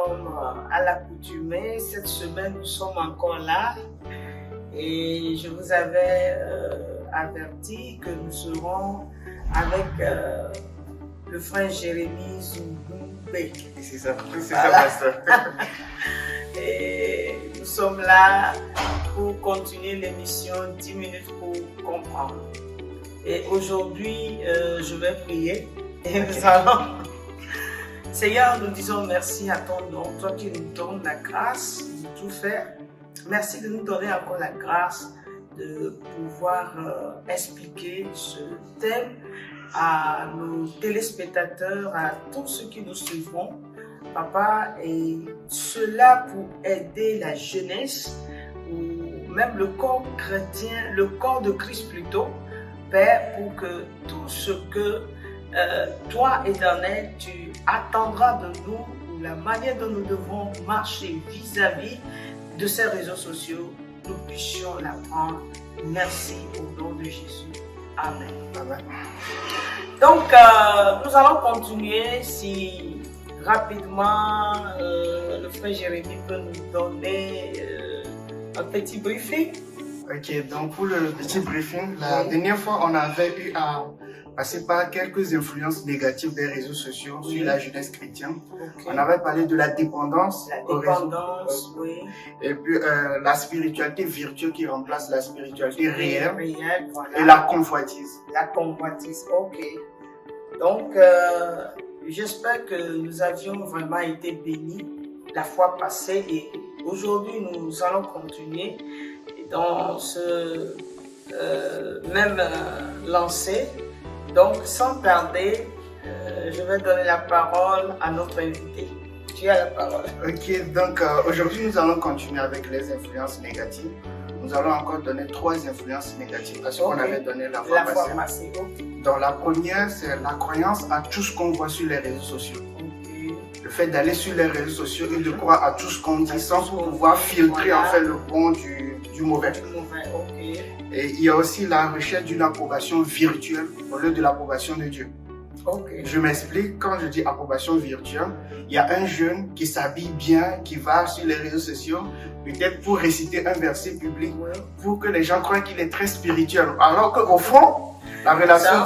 comme à l'accoutumée, cette semaine, nous sommes encore là. Et je vous avais averti que nous serons avec le frère Jérémy Zoumbé. C'est ça, pasteur. Et nous sommes là pour continuer l'émission 10 minutes pour comprendre. Et aujourd'hui, je vais prier et nous allons. Seigneur, nous disons merci à ton nom, toi qui nous donnes la grâce de tout faire. Merci de nous donner encore la grâce de pouvoir expliquer ce thème à nos téléspectateurs, à tous ceux qui nous suivront, Papa, et cela pour aider la jeunesse ou même le corps chrétien, le corps de Christ plutôt, Père, pour que tout ce que toi, Éternel, tu attendras de nous, ou la manière dont nous devons marcher vis-à-vis de ces réseaux sociaux, nous puissions l'apprendre. Merci au nom de Jésus. Amen. Amen. Donc, nous allons continuer. Si rapidement, le frère Jérémy peut nous donner un petit briefing. Ok, donc pour le petit briefing, la dernière fois, on avait eu à passer par quelques influences négatives des réseaux sociaux sur la jeunesse chrétienne. Okay. On avait parlé de la dépendance aux réseaux, oui. Et puis la spiritualité virtuelle qui remplace la spiritualité réelle, voilà. Et la convoitise. La convoitise, ok. Donc, j'espère que nous avions vraiment été bénis la fois passée et aujourd'hui, nous allons continuer dans ce même lancé. Donc, sans tarder, je vais donner la parole à notre invité. Tu as la parole. Ok, donc aujourd'hui, nous allons continuer avec les influences négatives. Nous allons encore donner 3 influences négatives parce qu'on avait donné la fois passée. Okay. Donc, la première, c'est la croyance à tout ce qu'on voit sur les réseaux sociaux. Okay. Le fait d'aller sur les réseaux sociaux et de croire à tout ce qu'on dit sans pouvoir filtrer en fait le bon du mauvais. Okay. Et il y a aussi la recherche d'une approbation virtuelle au lieu de l'approbation de Dieu. Okay. Je m'explique, quand je dis approbation virtuelle, il y a un jeune qui s'habille bien, qui va sur les réseaux sociaux, peut-être pour réciter un verset biblique, pour que les gens croient qu'il est très spirituel. Alors qu'au fond, la relation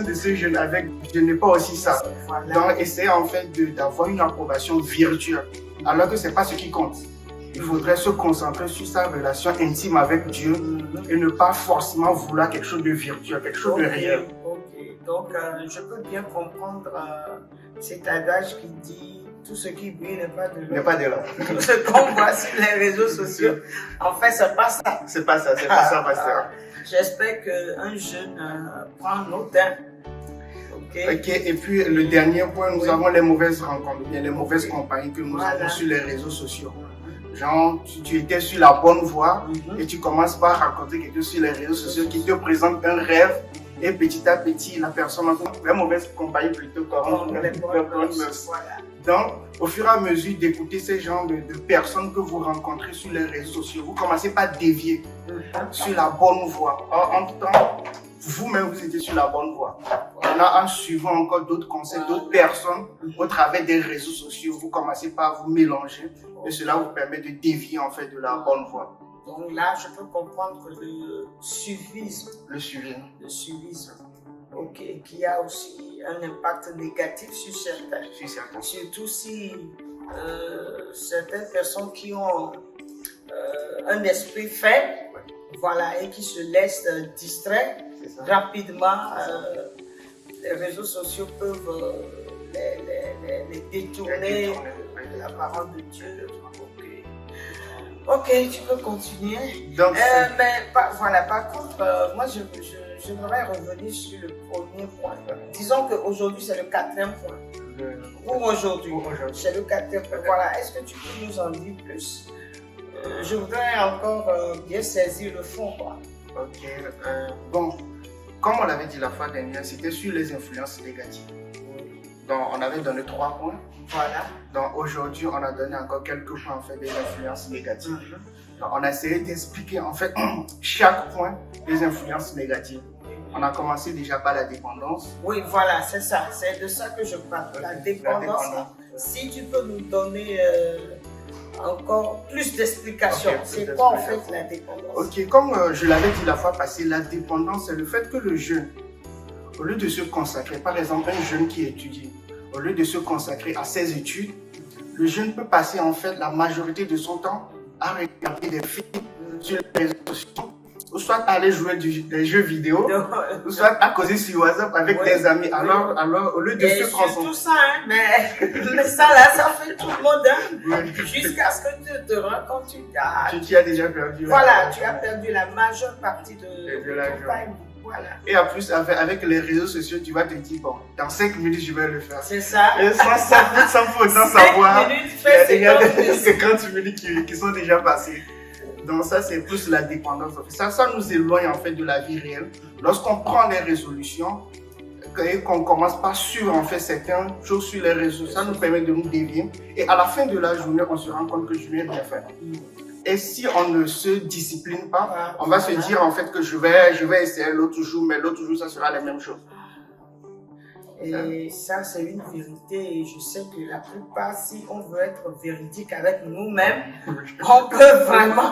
de ce jeune avec Dieu n'est pas aussi ça. Voilà. Donc, essayer en fait d'avoir une approbation virtuelle, alors que ce n'est pas ce qui compte. Il faudrait se concentrer sur sa relation intime avec Dieu et ne pas forcément vouloir quelque chose de virtuel, quelque chose de réel. Ok, donc je peux bien comprendre cet adage qui dit tout ce qui brille n'est pas de l'or. N'est pas de l'or. Tout ce qu'on voit sur les réseaux sociaux, en fait, c'est pas ça. C'est pas ça, c'est pas ça, pasteur. J'espère qu'un jeune prend note. Ok, et puis le dernier point, nous avons les mauvaises rencontres, bien les mauvaises compagnies que nous avons sur les réseaux sociaux. Genre, tu étais sur la bonne voie et tu commences par raconter quelque chose sur les réseaux sociaux qui te présente un rêve et petit à petit, la personne en la mauvaise compagnie plutôt corrompt les bonnes mœurs. Donc, au fur et à mesure d'écouter ces genres de personnes que vous rencontrez sur les réseaux sociaux, vous commencez par dévier sur la bonne voie. En tout temps, vous-même, vous étiez sur la bonne voie. Là, en suivant encore d'autres conseils, d'autres personnes, au travers des réseaux sociaux, vous commencez par vous mélanger et cela vous permet de dévier en fait de la bonne voie. Donc là, je peux comprendre le suivisme. Le suivisme. Le suivisme. Ok, qui a aussi un impact négatif sur certains. Sur certains. Surtout si certaines personnes qui ont un esprit faible, voilà, et qui se laissent distraire rapidement, les réseaux sociaux peuvent les détourner de la parole de Dieu. Ok, tu peux continuer. Donc, voilà, par contre, moi j'aimerais revenir sur le premier point. Disons qu'aujourd'hui c'est le 4e point. Pour aujourd'hui, c'est le 4e point. Voilà, est-ce que tu peux nous en dire plus? Je voudrais encore bien saisir le fond, quoi. Ok, bon, comme on l'avait dit la fois dernière, c'était sur les influences négatives. Donc, on avait donné 3 points. Voilà. Donc, aujourd'hui, on a donné encore quelques points en fait des influences négatives. Donc, on a essayé d'expliquer en fait chaque point des influences négatives. On a commencé déjà par la dépendance. Oui, voilà, c'est ça. C'est de ça que je parle. La dépendance. Si tu peux nous donner encore plus d'explications. Okay, c'est quoi en fait la dépendance? Ok, comme je l'avais dit la fois passée, la dépendance, c'est le fait que le jeune, au lieu de se consacrer, par exemple un jeune qui étudie, au lieu de se consacrer à ses études, le jeune peut passer en fait la majorité de son temps à regarder des films sur les réseaux sociaux, ou soit à aller jouer des jeux vidéo, ou soit à causer sur WhatsApp avec des amis. Alors, au lieu de se concentrer... tout ça, hein, mais ça là, ça fait tout le monde, hein, jusqu'à ce que tu te rends compte que tu as déjà perdu. Voilà, tu as perdu la majeure partie de la ton time. Voilà. Et en plus, avec les réseaux sociaux, tu vas te dire, bon, dans 5 minutes, je vais le faire. C'est ça. Et sans pour autant savoir, il y a des 50 minutes qui sont déjà passées. Donc ça, c'est plus la dépendance. Ça nous éloigne en fait de la vie réelle. Lorsqu'on prend des résolutions et qu'on commence par suivre en fait certaines choses sur les réseaux, ça nous permet de nous dévier. Et à la fin de la journée, on se rend compte que je n'ai rien fait. Et si on ne se discipline pas, on va se dire en fait que je vais essayer l'autre jour, mais l'autre jour, ça sera la même chose. Et ça, c'est une vérité. Et je sais que la plupart, si on veut être véridique avec nous-mêmes, on peut vraiment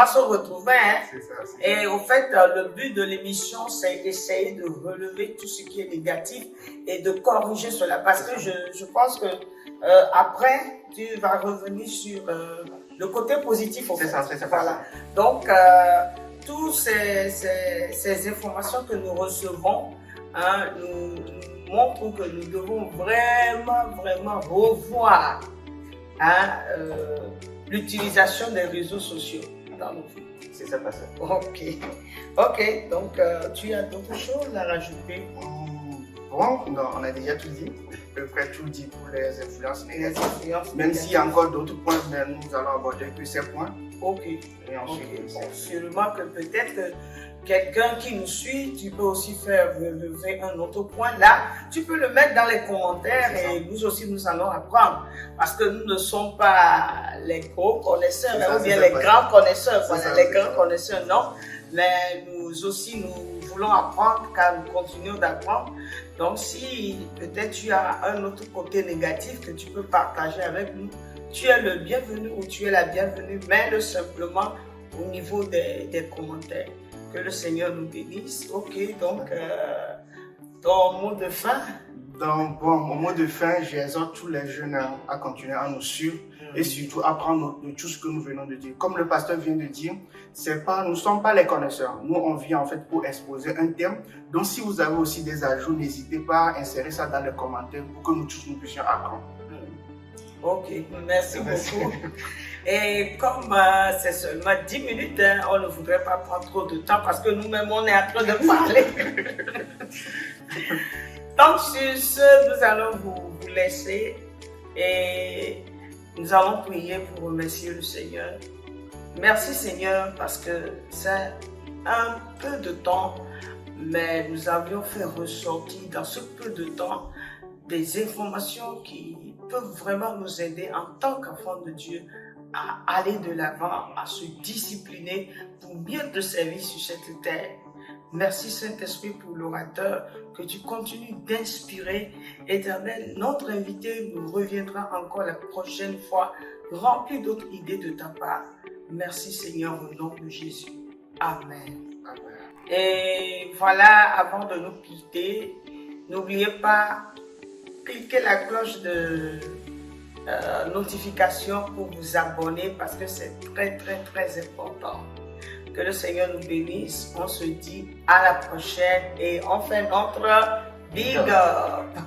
se retrouver. Hein. C'est ça. Et au fait, le but de l'émission, c'est essayer de relever tout ce qui est négatif et de corriger cela. Parce que je pense que après, tu vas revenir sur le côté positif. C'est ça. Voilà. Donc, toutes ces informations que nous recevons, nous montrent que nous devons vraiment revoir l'utilisation des réseaux sociaux dans nos vies. C'est ça, passé. Ok, donc tu as d'autres choses à rajouter? Bon, non, on a déjà tout dit. À peu près tout dit pour les influences négatives. Même s'il y a encore d'autres points, mais nous allons aborder que ces points. Ok. Et ensuite, bon, sûrement que peut-être que quelqu'un qui nous suit, tu peux aussi faire relever un autre point. Là, tu peux le mettre dans les commentaires et nous aussi, nous allons apprendre. Parce que nous ne sommes pas les gros connaisseurs, ou bien les grands connaisseurs. Voilà, les grands connaisseurs, non. Mais nous aussi, nous voulons apprendre car nous continuons d'apprendre. Donc, si peut-être tu as un autre côté négatif que tu peux partager avec nous, tu es le bienvenu ou tu es la bienvenue, mets-le simplement au niveau des commentaires. Que le Seigneur nous bénisse. Ok, donc, ton mot de fin? Donc, bon, mon mot de fin, j'exhorte tous les jeunes à continuer à nous suivre et surtout à apprendre de tout ce que nous venons de dire. Comme le pasteur vient de dire, nous ne sommes pas les connaisseurs. Nous, on vient en fait pour exposer un thème. Donc, si vous avez aussi des ajouts, n'hésitez pas à insérer ça dans les commentaires pour que nous tous nous puissions apprendre. Ok, merci beaucoup. Et comme c'est seulement 10 minutes, on ne voudrait pas prendre trop de temps parce que nous-mêmes, on est en train de parler. Donc, sur ce, nous allons vous laisser et nous allons prier pour remercier le Seigneur. Merci Seigneur parce que c'est un peu de temps, mais nous avions fait ressortir dans ce peu de temps des informations qui peuvent vraiment nous aider en tant qu'enfants de Dieu à aller de l'avant, à se discipliner pour bien te servir sur cette terre. Merci Saint-Esprit pour l'orateur, que tu continues d'inspirer. Éternel, notre invité nous reviendra encore la prochaine fois, rempli d'autres idées de ta part. Merci Seigneur au nom de Jésus. Amen. Et voilà, avant de nous quitter, n'oubliez pas, cliquez la cloche de notification pour vous abonner parce que c'est très important. Que le Seigneur nous bénisse. On se dit à la prochaine et on fait notre big up.